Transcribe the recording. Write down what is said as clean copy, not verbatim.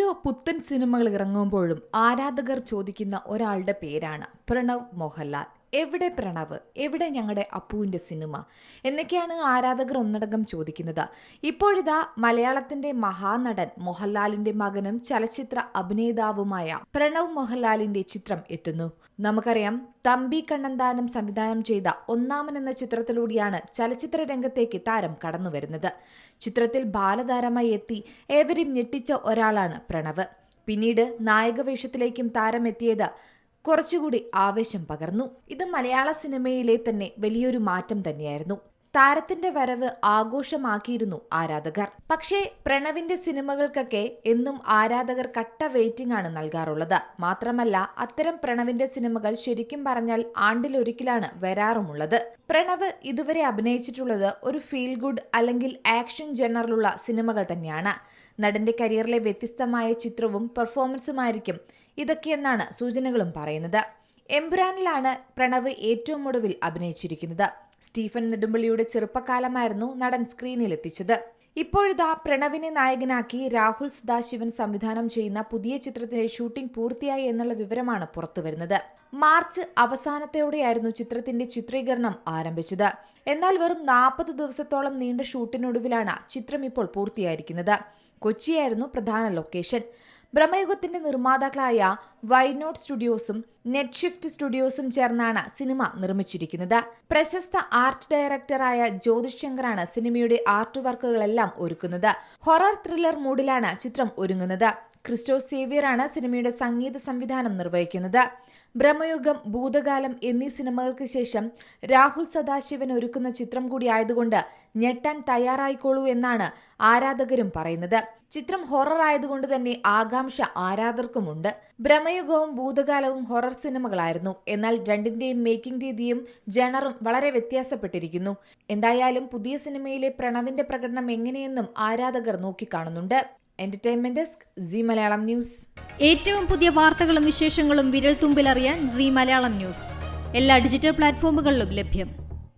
ഓരോ പുത്തൻ സിനിമകൾ ഇറങ്ങുമ്പോഴും ആരാധകർ ചോദിക്കുന്ന ഒരാളുടെ പേരാണ് പ്രണവ് മോഹൻലാൽ. എവിടെ പ്രണവ്, എവിടെ ഞങ്ങളുടെ അപ്പുവിന്റെ സിനിമ എന്നൊക്കെയാണ് ആരാധകർ ഒന്നടങ്കം ചോദിക്കുന്നത്. ഇപ്പോഴിതാ മലയാളത്തിന്റെ മഹാനടൻ മോഹൻലാലിന്റെ മകനും ചലച്ചിത്ര അഭിനേതാവുമായ പ്രണവ് മോഹൻലാലിന്റെ ചിത്രം എത്തുന്നു. നമുക്കറിയാം, തമ്പി കണ്ണന്താനം സംവിധാനം ചെയ്ത ഒന്നാമൻ എന്ന ചിത്രത്തിലൂടെയാണ് ചലച്ചിത്ര രംഗത്തേക്ക് താരം കടന്നുവരുന്നത്. ചിത്രത്തിൽ ബാലതാരമായി എത്തി ഏവരെയും ഞെട്ടിച്ച ഒരാളാണ് പ്രണവ്. പിന്നീട് നായകവേഷത്തിലേക്കും താരം എത്തിയത് കുറച്ചുകൂടി ആവേശം പകർന്നു. ഇത് മലയാള സിനിമയിലെ തന്നെ വലിയൊരു മാറ്റം തന്നെയായിരുന്നു. താരത്തിന്റെ വരവ് ആഘോഷമാക്കിയിരുന്നു ആരാധകർ. പക്ഷേ പ്രണവിന്റെ സിനിമകൾക്കൊക്കെ എന്നും ആരാധകർ കട്ട വെയിറ്റിംഗ് ആണ് നൽകാറുള്ളത്. മാത്രമല്ല, അത്തരം പ്രണവിന്റെ സിനിമകൾ ശരിക്കും പറഞ്ഞാൽ ആണ്ടിലൊരിക്കലാണ് വരാറുമുള്ളത്. പ്രണവ് ഇതുവരെ അഭിനയിച്ചിട്ടുള്ളത് ഒരു ഫീൽ ഗുഡ് അല്ലെങ്കിൽ ആക്ഷൻ ജനറിലുള്ള സിനിമകൾ തന്നെയാണ്. നടന്റെ കരിയറിലെ വ്യത്യസ്തമായ ചിത്രവും പെർഫോമൻസുമായിരിക്കും ഇതൊക്കെയെന്നാണ് സൂചനകളും പറയുന്നത്. എമ്പുരാനിലാണ് പ്രണവ് ഏറ്റവും ഒടുവിൽ അഭിനയിച്ചിരിക്കുന്നത്. സ്റ്റീഫൻ നെടുമ്പള്ളിയുടെ ചെറുപ്പകാലമായിരുന്നു നടൻ സ്ക്രീനിലെത്തിച്ചത്. ഇപ്പോഴിതാ പ്രണവിനെ നായകനാക്കി രാഹുൽ സദാശിവൻ സംവിധാനം ചെയ്യുന്ന പുതിയ ചിത്രത്തിന്റെ ഷൂട്ടിംഗ് പൂർത്തിയായി എന്നുള്ള വിവരമാണ് പുറത്തുവരുന്നത്. മാർച്ച് അവസാനത്തോടെയായിരുന്നു ചിത്രത്തിന്റെ ചിത്രീകരണം ആരംഭിച്ചത്. എന്നാൽ വെറും 40 ദിവസത്തോളം നീണ്ട ഷൂട്ടിനൊടുവിലാണ് ചിത്രം ഇപ്പോൾ പൂർത്തിയായിരിക്കുന്നത്. കൊച്ചിയായിരുന്നു പ്രധാന ലൊക്കേഷൻ. ബ്രഹ്മയുഗത്തിന്റെ നിർമ്മാതാക്കളായ വൈനോട്ട് സ്റ്റുഡിയോസും നെറ്റ് ഷിഫ്റ്റ് സ്റ്റുഡിയോസും ചേർന്നാണ് സിനിമ നിർമ്മിച്ചിരിക്കുന്നത്. പ്രശസ്ത ആർട്ട് ഡയറക്ടറായ ജ്യോതിഷ് ശങ്കറാണ് സിനിമയുടെ ആർട്ട് വർക്കുകളെല്ലാം ഒരുക്കുന്നത്. ഹൊറർ ത്രില്ലർ മൂഡിലാണ് ചിത്രം ഒരുങ്ങുന്നത്. ക്രിസ്റ്റോസ് സേവ്യറാണ് സിനിമയുടെ സംഗീത സംവിധാനം നിർവഹിക്കുന്നത്. ബ്രഹ്മയുഗം, ഭൂതകാലം എന്നീ സിനിമകൾക്ക് ശേഷം രാഹുൽ സദാശിവൻ ഒരുക്കുന്ന ചിത്രം കൂടി ആയതുകൊണ്ട് ഞെട്ടാൻ തയ്യാറായിക്കോളൂ എന്നാണ് ആരാധകരും പറയുന്നത്. ചിത്രം ഹൊറർ ആയതുകൊണ്ട് തന്നെ ആകാംക്ഷ ആരാധകർക്കുമുണ്ട്. ബ്രഹ്മയുഗവും ഭൂതകാലവും ഹൊറർ സിനിമകളായിരുന്നു. എന്നാൽ രണ്ടിന്റെയും മേക്കിംഗ് രീതിയും ജനറും വളരെ വ്യത്യാസപ്പെട്ടിരിക്കുന്നു. എന്തായാലും പുതിയ സിനിമയിലെ പ്രണവിന്റെ പ്രകടനം എങ്ങനെയെന്നും ആരാധകർ നോക്കിക്കാണുന്നുണ്ട്. Entertainment desk, Zee Malayalam News. ഏറ്റവും പുതിയ വാർത്തകളും വിശേഷങ്ങളും വിരൽ തുമ്പിലറിയാൻ സി മലയാളം ന്യൂസ് എല്ലാ ഡിജിറ്റൽ പ്ലാറ്റ്ഫോമുകളിലും ലഭ്യം.